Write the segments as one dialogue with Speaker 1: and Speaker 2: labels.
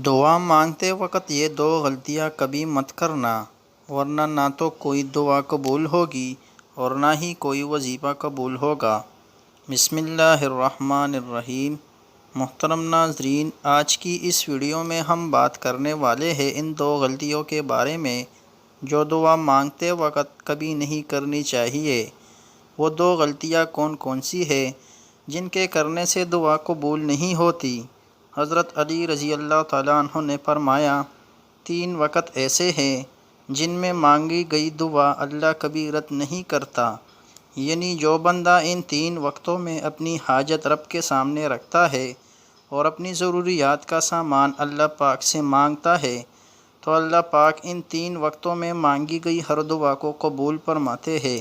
Speaker 1: دعا مانگتے وقت یہ دو غلطیاں کبھی مت کرنا، ورنہ نہ تو کوئی دعا قبول ہوگی اور نہ ہی کوئی وظیفہ قبول ہوگا۔ بسم اللہ الرحمن الرحیم۔ محترم ناظرین، آج کی اس ویڈیو میں ہم بات کرنے والے ہیں ان دو غلطیوں کے بارے میں جو دعا مانگتے وقت کبھی نہیں کرنی چاہیے۔ وہ دو غلطیاں کون کون سی ہیں جن کے کرنے سے دعا قبول نہیں ہوتی؟ حضرت علی رضی اللہ تعالیٰ عنہ نے فرمایا، 3 وقت ایسے ہیں جن میں مانگی گئی دعا اللہ کبھی رد نہیں کرتا، یعنی جو بندہ ان 3 وقتوں میں اپنی حاجت رب کے سامنے رکھتا ہے اور اپنی ضروریات کا سامان اللہ پاک سے مانگتا ہے تو اللہ پاک ان 3 وقتوں میں مانگی گئی ہر دعا کو قبول فرماتے ہیں۔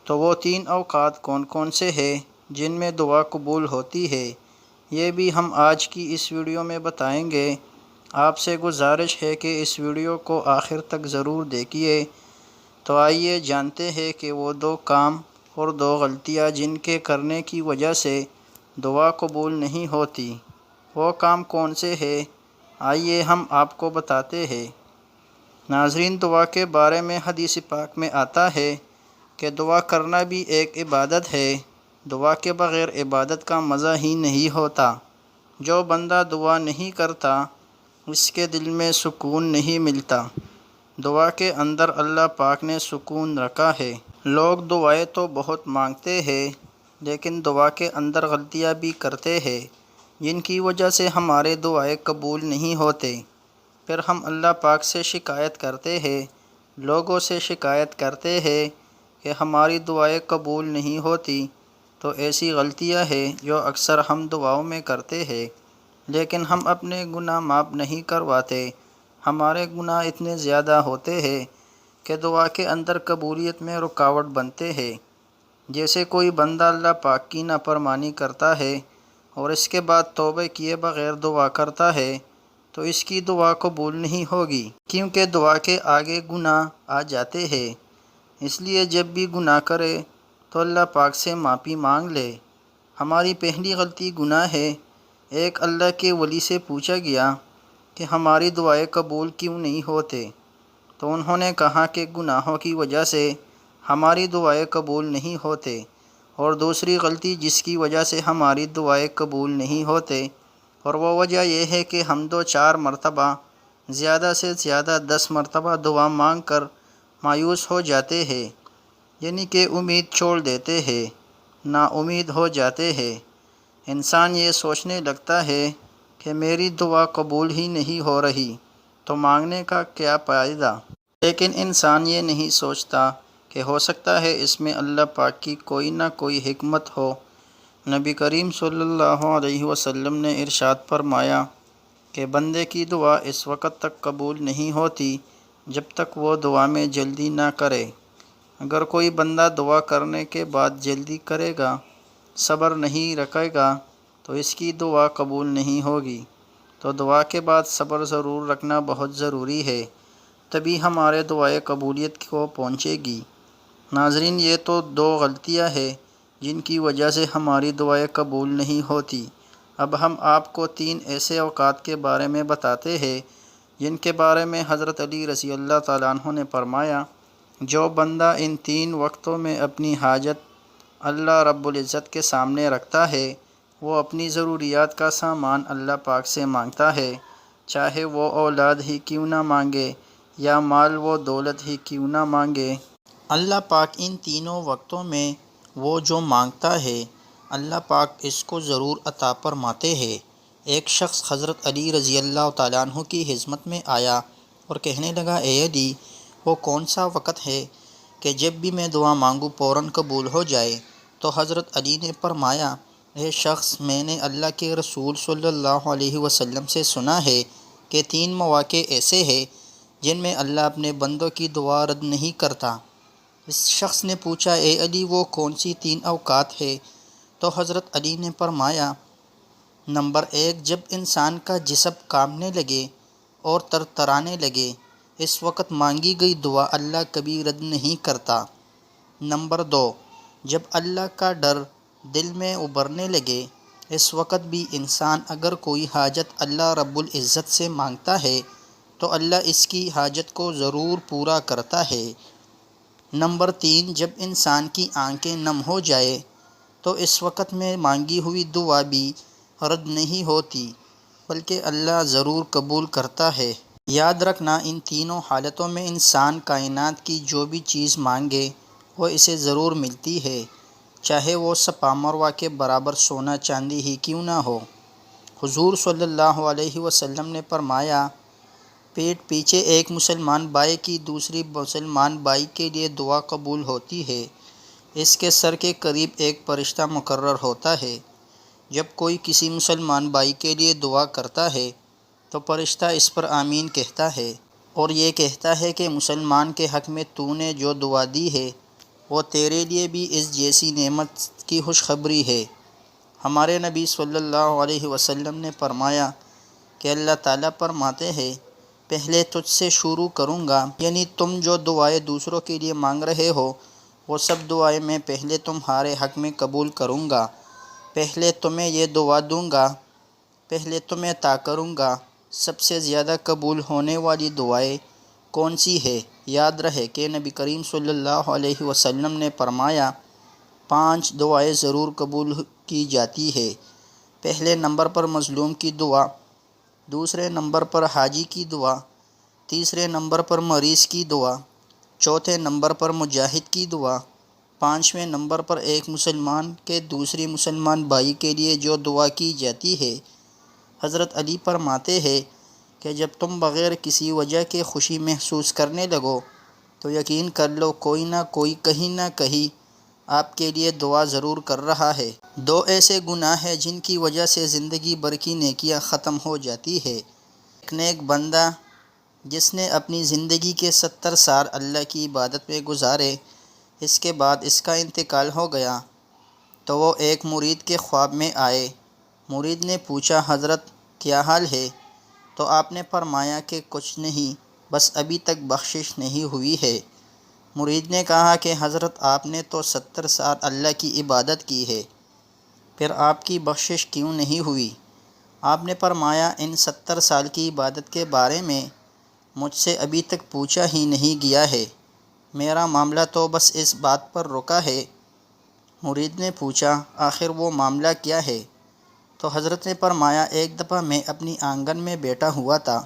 Speaker 1: تو وہ 3 اوقات کون کون سے ہیں جن میں دعا قبول ہوتی ہے، یہ بھی ہم آج کی اس ویڈیو میں بتائیں گے۔ آپ سے گزارش ہے کہ اس ویڈیو کو آخر تک ضرور دیکھیے۔ تو آئیے جانتے ہیں کہ وہ 2 کام اور 2 غلطیاں جن کے کرنے کی وجہ سے دعا قبول نہیں ہوتی، وہ کام کون سے ہیں، آئیے ہم آپ کو بتاتے ہیں۔ ناظرین، دعا کے بارے میں حدیث پاک میں آتا ہے کہ دعا کرنا بھی ایک عبادت ہے، دعا کے بغیر عبادت کا مزہ ہی نہیں ہوتا۔ جو بندہ دعا نہیں کرتا اس کے دل میں سکون نہیں ملتا۔ دعا کے اندر اللہ پاک نے سکون رکھا ہے۔ لوگ دعائیں تو بہت مانگتے ہیں لیکن دعا کے اندر غلطیاں بھی کرتے ہیں جن کی وجہ سے ہمارے دعائیں قبول نہیں ہوتے۔ پھر ہم اللہ پاک سے شکایت کرتے ہیں، لوگوں سے شکایت کرتے ہیں کہ ہماری دعائیں قبول نہیں ہوتی۔ تو ایسی غلطیاں ہیں جو اکثر ہم دعاؤں میں کرتے ہیں لیکن ہم اپنے گناہ معاف نہیں کرواتے۔ ہمارے گناہ اتنے زیادہ ہوتے ہیں کہ دعا کے اندر قبولیت میں رکاوٹ بنتے ہیں۔ جیسے کوئی بندہ اللہ پاک کی نافرمانی کرتا ہے اور اس کے بعد توبہ کیے بغیر دعا کرتا ہے تو اس کی دعا قبول نہیں ہوگی، کیونکہ دعا کے آگے گناہ آ جاتے ہیں۔ اس لیے جب بھی گناہ کرے تو اللہ پاک سے معافی مانگ لے۔ ہماری پہلی غلطی گناہ ہے۔ ایک اللہ کے ولی سے پوچھا گیا کہ ہماری دعائیں قبول کیوں نہیں ہوتے؟ تو انہوں نے کہا کہ گناہوں کی وجہ سے ہماری دعائیں قبول نہیں ہوتے۔ اور دوسری غلطی جس کی وجہ سے ہماری دعائیں قبول نہیں ہوتے، اور وہ وجہ یہ ہے کہ ہم 2-4 مرتبہ، زیادہ سے زیادہ 10 مرتبہ دعا مانگ کر مایوس ہو جاتے ہیں، یعنی کہ امید چھوڑ دیتے ہیں، نا امید ہو جاتے ہیں۔ انسان یہ سوچنے لگتا ہے کہ میری دعا قبول ہی نہیں ہو رہی تو مانگنے کا کیا فائدہ؟ لیکن انسان یہ نہیں سوچتا کہ ہو سکتا ہے اس میں اللہ پاک کی کوئی نہ کوئی حکمت ہو۔ نبی کریم صلی اللہ علیہ وسلم نے ارشاد فرمایا کہ بندے کی دعا اس وقت تک قبول نہیں ہوتی جب تک وہ دعا میں جلدی نہ کرے۔ اگر کوئی بندہ دعا کرنے کے بعد جلدی کرے گا، صبر نہیں رکھے گا تو اس کی دعا قبول نہیں ہوگی۔ تو دعا کے بعد صبر ضرور رکھنا بہت ضروری ہے، تبھی ہمارے دعائیں قبولیت کو پہنچے گی۔ ناظرین، یہ تو 2 غلطیاں ہیں جن کی وجہ سے ہماری دعائیں قبول نہیں ہوتی۔ اب ہم آپ کو 3 ایسے اوقات کے بارے میں بتاتے ہیں جن کے بارے میں حضرت علی رضی اللہ تعالیٰ عنہ نے فرمایا، جو بندہ ان 3 وقتوں میں اپنی حاجت اللہ رب العزت کے سامنے رکھتا ہے، وہ اپنی ضروریات کا سامان اللہ پاک سے مانگتا ہے، چاہے وہ اولاد ہی کیوں نہ مانگے یا مال و دولت ہی کیوں نہ مانگے۔ اللہ پاک ان تینوں وقتوں میں وہ جو مانگتا ہے اللہ پاک اس کو ضرور عطا فرماتے ہیں۔ ایک شخص حضرت علی رضی اللہ تعالیٰ عنہ کی خدمت میں آیا اور کہنے لگا، اے علی، وہ کون سا وقت ہے کہ جب بھی میں دعا مانگوں فوراً قبول ہو جائے؟ تو حضرت علی نے فرمایا، اے شخص، میں نے اللہ کے رسول صلی اللہ علیہ وسلم سے سنا ہے کہ 3 مواقع ایسے ہیں جن میں اللہ اپنے بندوں کی دعا رد نہیں کرتا۔ اس شخص نے پوچھا، اے علی، وہ کون سی 3 اوقات ہے؟ تو حضرت علی نے فرمایا، نمبر 1، جب انسان کا جسم کانپنے لگے اور ترترانے لگے، اس وقت مانگی گئی دعا اللہ کبھی رد نہیں کرتا۔ نمبر 2، جب اللہ کا ڈر دل میں ابھرنے لگے اس وقت بھی انسان اگر کوئی حاجت اللہ رب العزت سے مانگتا ہے تو اللہ اس کی حاجت کو ضرور پورا کرتا ہے۔ نمبر 3، جب انسان کی آنکھیں نم ہو جائے تو اس وقت میں مانگی ہوئی دعا بھی رد نہیں ہوتی بلکہ اللہ ضرور قبول کرتا ہے۔ یاد رکھنا، ان تینوں حالتوں میں انسان کائنات کی جو بھی چیز مانگے وہ اسے ضرور ملتی ہے، چاہے وہ صفا مروہ کے برابر سونا چاندی ہی کیوں نہ ہو۔ حضور صلی اللہ علیہ وسلم نے فرمایا، پیٹھ پیچھے ایک مسلمان بھائی کی دوسری مسلمان بھائی کے لیے دعا قبول ہوتی ہے، اس کے سر کے قریب ایک فرشتہ مقرر ہوتا ہے۔ جب کوئی کسی مسلمان بھائی کے لیے دعا کرتا ہے تو فرشتہ اس پر آمین کہتا ہے اور یہ کہتا ہے کہ مسلمان کے حق میں تو نے جو دعا دی ہے وہ تیرے لیے بھی اس جیسی نعمت کی خوشخبری ہے۔ ہمارے نبی صلی اللہ علیہ وسلم نے فرمایا کہ اللہ تعالیٰ فرماتے ہیں، پہلے تجھ سے شروع کروں گا، یعنی تم جو دعائیں دوسروں کے لیے مانگ رہے ہو وہ سب دعائیں میں پہلے تمہارے حق میں قبول کروں گا، پہلے تمہیں یہ دعا دوں گا، پہلے تمہیں عطا کروں گا۔ سب سے زیادہ قبول ہونے والی دعائیں کون سی ہے؟ یاد رہے کہ نبی کریم صلی اللہ علیہ وسلم نے فرمایا 5 دعائیں ضرور قبول کی جاتی ہے۔ پہلے نمبر پر مظلوم کی دعا، دوسرے نمبر پر حاجی کی دعا، تیسرے نمبر پر مریض کی دعا، چوتھے نمبر پر مجاہد کی دعا، 5ویں نمبر پر ایک مسلمان کے دوسری مسلمان بھائی کے لیے جو دعا کی جاتی ہے۔ حضرت علی فرماتے ہیں کہ جب تم بغیر کسی وجہ کے خوشی محسوس کرنے لگو تو یقین کر لو کوئی نہ کوئی کہیں نہ کہیں آپ کے لیے دعا ضرور کر رہا ہے۔ 2 ایسے گناہ ہیں جن کی وجہ سے زندگی بھر کی نیکیاں ختم ہو جاتی ہے۔ ایک نیک بندہ جس نے اپنی زندگی کے 70 سال اللہ کی عبادت میں گزارے، اس کے بعد اس کا انتقال ہو گیا تو وہ ایک مرید کے خواب میں آئے۔ مرید نے پوچھا، حضرت کیا حال ہے؟ تو آپ نے فرمایا کہ کچھ نہیں، بس ابھی تک بخشش نہیں ہوئی ہے۔ مرید نے کہا کہ حضرت آپ نے تو 70 سال اللہ کی عبادت کی ہے، پھر آپ کی بخشش کیوں نہیں ہوئی؟ آپ نے فرمایا، ان 70 سال کی عبادت کے بارے میں مجھ سے ابھی تک پوچھا ہی نہیں گیا ہے، میرا معاملہ تو بس اس بات پر رکا ہے۔ مرید نے پوچھا، آخر وہ معاملہ کیا ہے؟ تو حضرت نے فرمایا، ایک دفعہ میں اپنی آنگن میں بیٹھا ہوا تھا،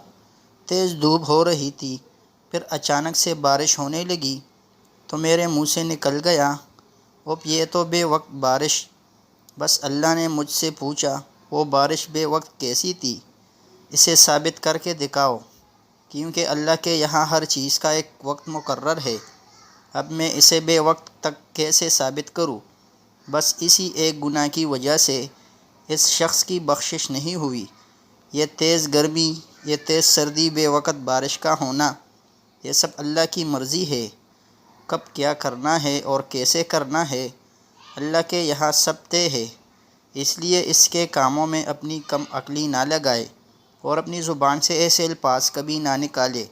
Speaker 1: تیز دھوپ ہو رہی تھی، پھر اچانک سے بارش ہونے لگی تو میرے منہ سے نکل گیا، اب یہ تو بے وقت بارش۔ بس اللہ نے مجھ سے پوچھا، وہ بارش بے وقت کیسی تھی؟ اسے ثابت کر کے دکھاؤ، کیونکہ اللہ کے یہاں ہر چیز کا ایک وقت مقرر ہے۔ اب میں اسے بے وقت تک کیسے ثابت کروں؟ بس اسی ایک گناہ کی وجہ سے اس شخص کی بخشش نہیں ہوئی۔ یہ تیز گرمی، یہ تیز سردی، بے وقت بارش کا ہونا، یہ سب اللہ کی مرضی ہے۔ کب کیا کرنا ہے اور کیسے کرنا ہے، اللہ کے یہاں سب طے ہے۔ اس لیے اس کے کاموں میں اپنی کم عقلی نہ لگائے اور اپنی زبان سے ایسے الفاظ کبھی نہ نکالے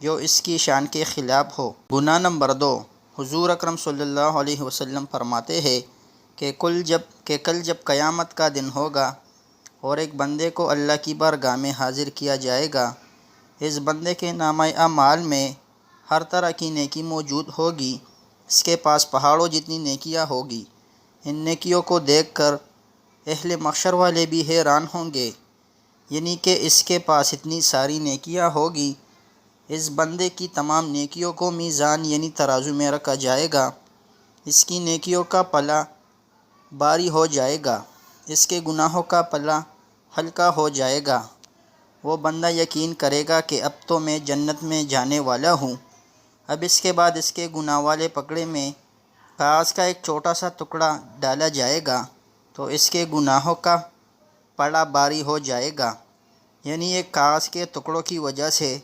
Speaker 1: جو اس کی شان کے خلاف ہو۔ گناہ نمبر 2، حضور اکرم صلی اللہ علیہ وسلم فرماتے ہیں کہ کل جب قیامت کا دن ہوگا اور ایک بندے کو اللہ کی بارگاہ میں حاضر کیا جائے گا، اس بندے کے نامہ اعمال میں ہر طرح کی نیکی موجود ہوگی، اس کے پاس پہاڑوں جتنی نیکیاں ہوگی۔ ان نیکیوں کو دیکھ کر اہل محشر والے بھی حیران ہوں گے، یعنی کہ اس کے پاس اتنی ساری نیکیاں ہوگی۔ اس بندے کی تمام نیکیوں کو میزان یعنی ترازو میں رکھا جائے گا، اس کی نیکیوں کا پلہ بھاری ہو جائے گا، اس کے گناہوں کا پلہ ہلکا ہو جائے گا۔ وہ بندہ یقین کرے گا کہ اب تو میں جنت میں جانے والا ہوں۔ اب اس کے بعد اس کے گناہ والے پکڑے میں کاغذ کا ایک چھوٹا سا ٹکڑا ڈالا جائے گا تو اس کے گناہوں کا پلہ بھاری ہو جائے گا، یعنی ایک کاغذ کے ٹکڑوں کی وجہ سے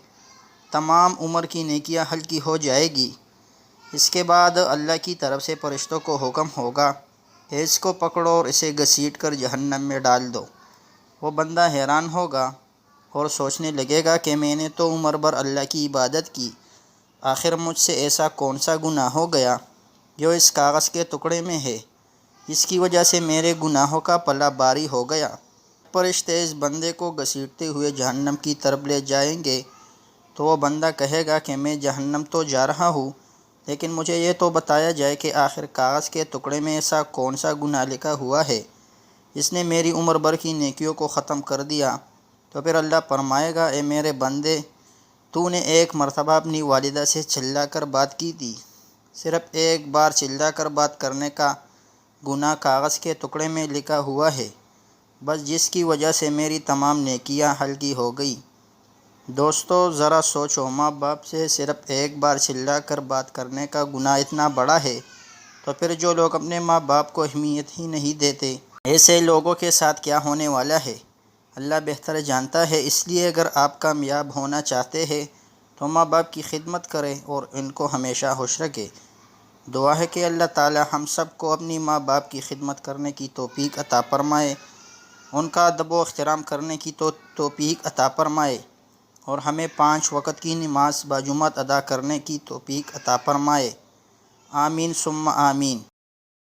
Speaker 1: تمام عمر کی نیکیاں ہلکی ہو جائے گی۔ اس کے بعد اللہ کی طرف سے فرشتوں کو حکم ہوگا کہ اس کو پکڑو اور اسے گھسیٹ کر جہنم میں ڈال دو۔ وہ بندہ حیران ہوگا اور سوچنے لگے گا کہ میں نے تو عمر بھر اللہ کی عبادت کی، آخر مجھ سے ایسا کون سا گناہ ہو گیا جو اس کاغذ کے ٹکڑے میں ہے؟ اس کی وجہ سے میرے گناہوں کا پلہ باری ہو گیا۔ فرشتے اس بندے کو گھسیٹتے ہوئے جہنم کی طرف لے جائیں گے تو وہ بندہ کہے گا کہ میں جہنم تو جا رہا ہوں، لیکن مجھے یہ تو بتایا جائے کہ آخر کاغذ کے ٹکڑے میں ایسا کون سا گناہ لکھا ہوا ہے جس نے میری عمر بھر کی نیکیوں کو ختم کر دیا۔ تو پھر اللہ فرمائے گا، اے میرے بندے، تو نے ایک مرتبہ اپنی والدہ سے چلا کر بات کی تھی، صرف ایک بار چلا کر بات کرنے کا گناہ کاغذ کے ٹکڑے میں لکھا ہوا ہے، بس جس کی وجہ سے میری تمام نیکیاں ہلکی ہو گئی۔ دوستو ذرا سوچو، ماں باپ سے صرف ایک بار چلا کر بات کرنے کا گناہ اتنا بڑا ہے، تو پھر جو لوگ اپنے ماں باپ کو اہمیت ہی نہیں دیتے، ایسے لوگوں کے ساتھ کیا ہونے والا ہے اللہ بہتر جانتا ہے۔ اس لیے اگر آپ کامیاب ہونا چاہتے ہیں تو ماں باپ کی خدمت کریں اور ان کو ہمیشہ خوش رکھیں۔ دعا ہے کہ اللہ تعالی ہم سب کو اپنی ماں باپ کی خدمت کرنے کی توفیق عطا فرمائے، ان کا ادب و احترام کرنے کی توفیق عطا فرمائے، اور ہمیں 5 وقت کی نماز باجماعت ادا کرنے کی توفیق عطا فرمائے۔ آمین ثم آمین۔